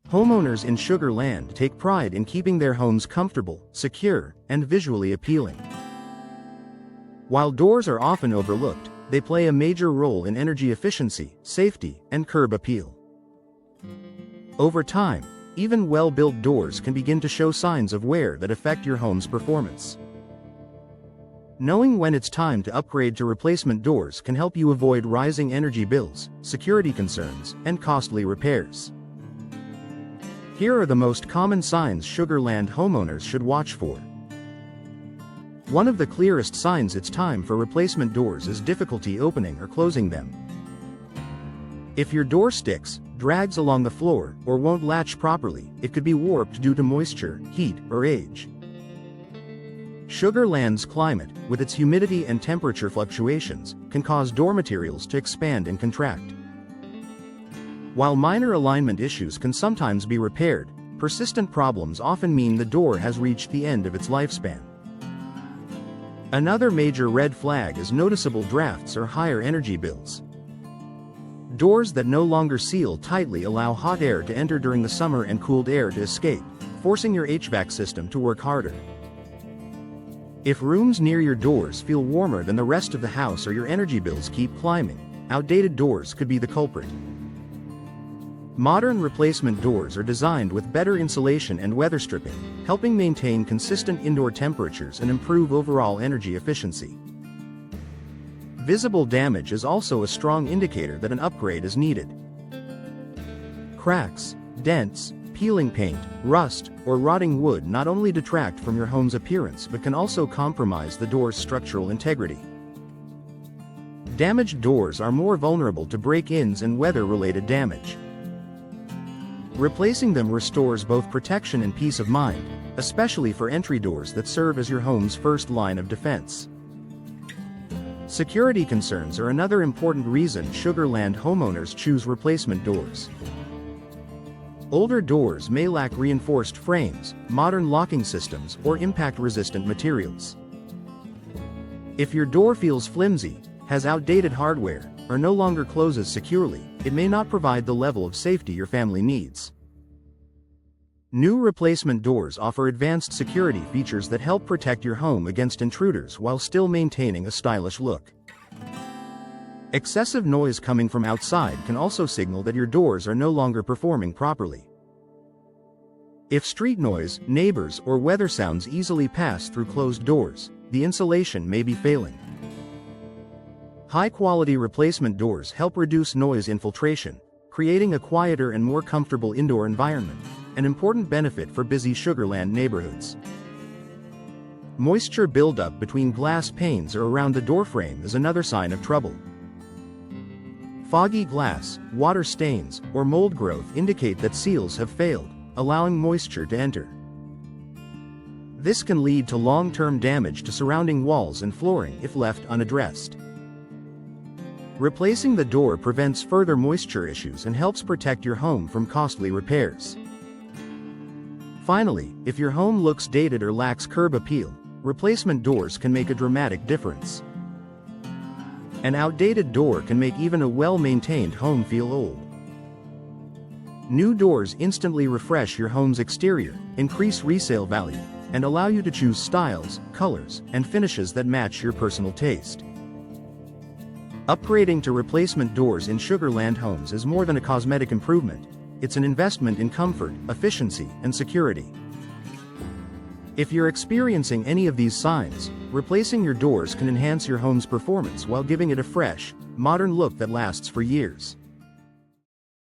Homeowners in Sugar Land take pride in keeping their homes comfortable, secure, and visually appealing. While doors are often overlooked, they play a major role in energy efficiency, safety, and curb appeal. Over time, even well-built doors can begin to show signs of wear that affect your home's performance. Knowing when it's time to upgrade to replacement doors can help you avoid rising energy bills, security concerns, and costly repairs. Here are the most common signs Sugar Land homeowners should watch for. One of the clearest signs it's time for replacement doors is difficulty opening or closing them. If your door sticks, drags along the floor, or won't latch properly, it could be warped due to moisture, heat, or age. Sugar Land's climate, with its humidity and temperature fluctuations, can cause door materials to expand and contract. While minor alignment issues can sometimes be repaired, persistent problems often mean the door has reached the end of its lifespan. Another major red flag is noticeable drafts or higher energy bills. Doors that no longer seal tightly allow hot air to enter during the summer and cooled air to escape, forcing your HVAC system to work harder. If rooms near your doors feel warmer than the rest of the house or your energy bills keep climbing, outdated doors could be the culprit. Modern replacement doors are designed with better insulation and weather stripping, helping maintain consistent indoor temperatures and improve overall energy efficiency. Visible damage is also a strong indicator that an upgrade is needed. Cracks, dents, peeling paint, rust, or rotting wood not only detract from your home's appearance but can also compromise the door's structural integrity. Damaged doors are more vulnerable to break-ins and weather-related damage. Replacing them restores both protection and peace of mind, especially for entry doors that serve as your home's first line of defense. Security concerns are another important reason Sugar Land homeowners choose replacement doors. Older doors may lack reinforced frames, modern locking systems, or impact-resistant materials. If your door feels flimsy, has outdated hardware, or no longer closes securely, it may not provide the level of safety your family needs. New replacement doors offer advanced security features that help protect your home against intruders while still maintaining a stylish look. Excessive noise coming from outside can also signal that your doors are no longer performing properly. If street noise, neighbors, or weather sounds easily pass through closed doors, the insulation may be failing. High-quality replacement doors help reduce noise infiltration, creating a quieter and more comfortable indoor environment, an important benefit for busy Sugar Land neighborhoods. Moisture buildup between glass panes or around the doorframe is another sign of trouble. Foggy glass, water stains, or mold growth indicate that seals have failed, allowing moisture to enter. This can lead to long-term damage to surrounding walls and flooring if left unaddressed. Replacing the door prevents further moisture issues and helps protect your home from costly repairs. Finally, if your home looks dated or lacks curb appeal, replacement doors can make a dramatic difference. An outdated door can make even a well-maintained home feel old. New doors instantly refresh your home's exterior, increase resale value, and allow you to choose styles, colors, and finishes that match your personal taste. Upgrading to replacement doors in Sugar Land homes is more than a cosmetic improvement. It's an investment in comfort, efficiency, and security. If you're experiencing any of these signs, replacing your doors can enhance your home's performance while giving it a fresh, modern look that lasts for years.